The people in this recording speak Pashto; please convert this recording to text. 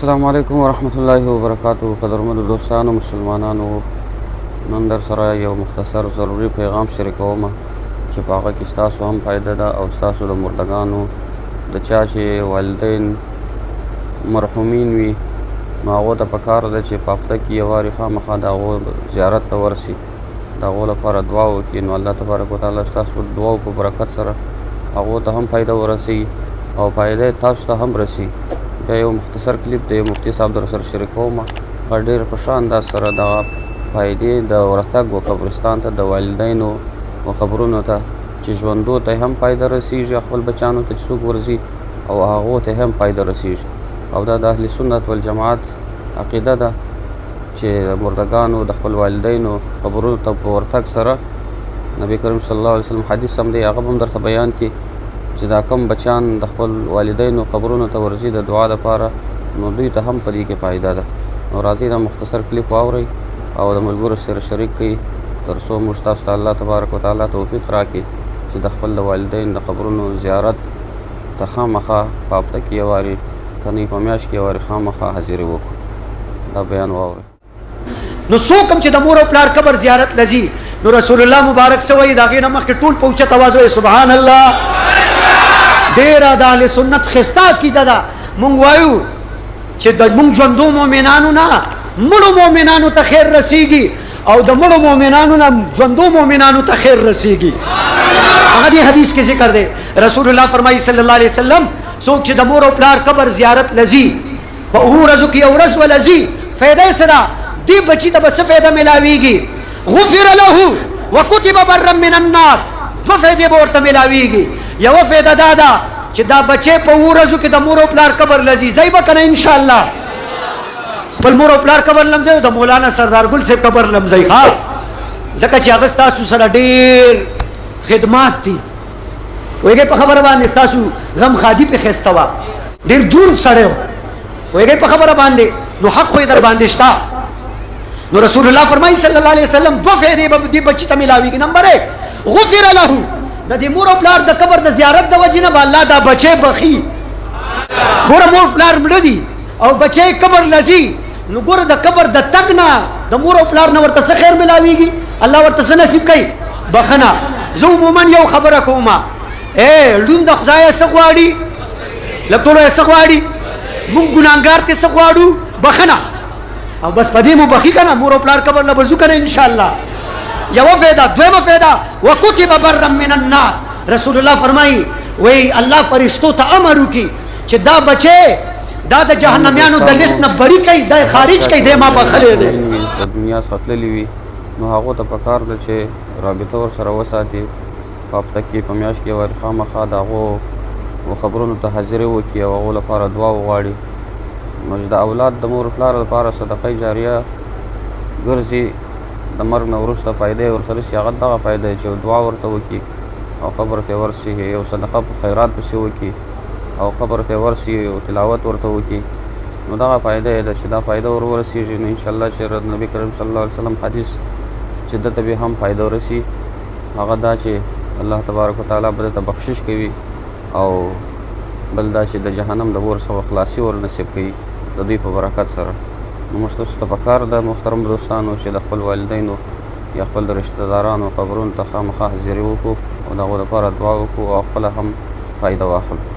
السلام علیکم ورحمۃ اللہ وبرکاتہ. قدرمنو دوستانو مسلمانانو، نن در سره یو مختصر ضروري پیغام شریکوم چې په هغه کې ستاسو هم فایده ده او ستاسو د مردګانو د چا چې والدین مرحومین وي نو هغو ته پکار ده چې په هفته کې یو وارې خامخا د هغو زیارت ته ورسي، د هغو لپاره دعا وکړي. نو الله تبارک وتعالی ستاسو په دعاو په برکت سره هغو ته هم فایده ورسوي او فایده تاسو ته هم رسي. بیا یو مختصر کلیپ د یو مفتي صاحب در سره شریکوم. په ډېر په ښه انداز سره دغه فایدې د ورتګ و قبرستان ته د والدینو و قبرونو ته چې ژوندو ته هم فایده رسیږي، خپل بچانو ته چې څوک ورځي او هغو ته هم فایده رسیږي. او دا د اهل سنت والجماعت عقیده ده چې د مردګانو د خپل والدینو قبرونو ته په ورتګ سره نبی کریم صلی الله علیه وسلم حدیث هم دی، هغه هم درته بیان کړي چې دا کم بچان د خپل والدینو قبرونو ته ورځي د دعا دپاره نو دوی ته هم په دې کې فایده ده. نو راځئ دا مختصر کلیپ واورئ او د ملګرو سره شریک کړئ تر څو موږ تاسو ته الله تبارک وتعالی توفیق راکړي چې د خپل والدین د قبرونو زیارت ته خامخا په هفته کې یو وارې که نه په میاشت کې یو وارې خامخا حاضري وکړو. دا بیان واورئ. نو څوک هم چې د مور او پلار قبر زیارت لځي نو رسول الله مبارک څه وایي د هغې نه مخکې ټول په اوچت اواز وایي سبحان الله. ډېره د اهل سنت ښایسته عقیده ده. مونږ وایو چې د مونږ ژوندو مؤمنانو نه مړو مؤمنانو ته خیر رسیږي او د مړو مؤمنانو نه ژوندو مؤمنانو ته خیر رسیږي. هغه دې حدیث کې ذکر دی. رسول الله فرمایي صلی الله علیه وسلم څوک چې د مور او پلار قبر زیارت لځي په اوو ورځو کې یو ورځ ولځي فایده یې څه ده؟ دې بچي ته به څه فایده میلاویږي؟ غفر له وکتب برا من النار. دوه فایدې به ورته میلاویږي. یوه فایده دا ده چې دا بچی په اوو ورځو کې د مور او پلار قبر لځي. ځئ به که نه انشاءالله خپل مور او پلار قبر لمځئ او د مولانا سردار ګل صاحب قبر لمځئ ښه، ځکه چې هغه ستاسو سره ډېر خدمات دي. پوهېږئ په خبره باندې ستاسو غم خادي پې ښایسته وه، ډېر دروند سړی و. پوهېږئ په خبره باندې نو حق خو یې در باندې شته. نو رسول الله فرمایي صلی الله علیه وسلم دوه فایدې به دې بچي ته میلاویږي. نمبر 1 غفر له، د دې مور او پلار د قبر د زیارت د وجې نه به الله دا بچی بخي. ګوره مور پلار مړه دي او بچی قبر لځي نو ګوره د قبر د تګ نه د مور او پلار نه ورته څه خیر میلاویږي؟ الله ورته څه نصیب کوي؟ بخنه. زه عموما یو خبره کوم، لون د خدایه څه غواړي؟ له ټولو یې څه غواړي؟ مونږ ګناهګار ته څه غواړو؟ بخنه. او بس په دې مو بخي که نه مور او پلار قبر له به ځو که نه انشاءالله. یوه فایده. دویمه فایده وکتب برا من النار. رسول الله فرمایي وی الله فرشتو ته امر وکړي چې دا بچی دا د جهنمیانو د لیست نه بري کوي، دا خارج کوي، دی ما بخلی دی. د دنیا څخه تللي وي نو هغو ته پکار ده چې رابطه ورسره وساتي، په هفته کې په میاشت کې یو وارې خامخا د هغو خبرونو ته حاضري وکړي او هغو لپاره دعا وغواړي. نو د اولاد د مور پلار لپاره صدقه جاریه ګرځي، د مرګ نه وروسته فایده یې ورته رسي. هغه دغه فایده چې یو دعا ورته وکړي او قبر ته ورسي، یو صدقه په خیرات پسې وکړي او قبر ته ورسي او تلاوت ورته وکړي نو دغه فایده یې ده چې دا فایده ور ورسېږي. نو انشاءالله چې نبي کریم صلی الله علیه وسلم حدیث چې ده ته به هم فایده ورسي هغه دا چې الله تبارک وتعالی به ده ته بخشش کوي او بل دا چې د جهنم د اور څخه خلاصي ور نصیب کوي د دوی په برکت سره. نو موږ تاسو ته پکار ده محترم دوستانو چې د خپل والدینو یا خپل د رشته دارانو قبرونو ته خامخا حاضري وکړو او د هغو لپاره دعا وکړو او خپله هم فایده واخلو.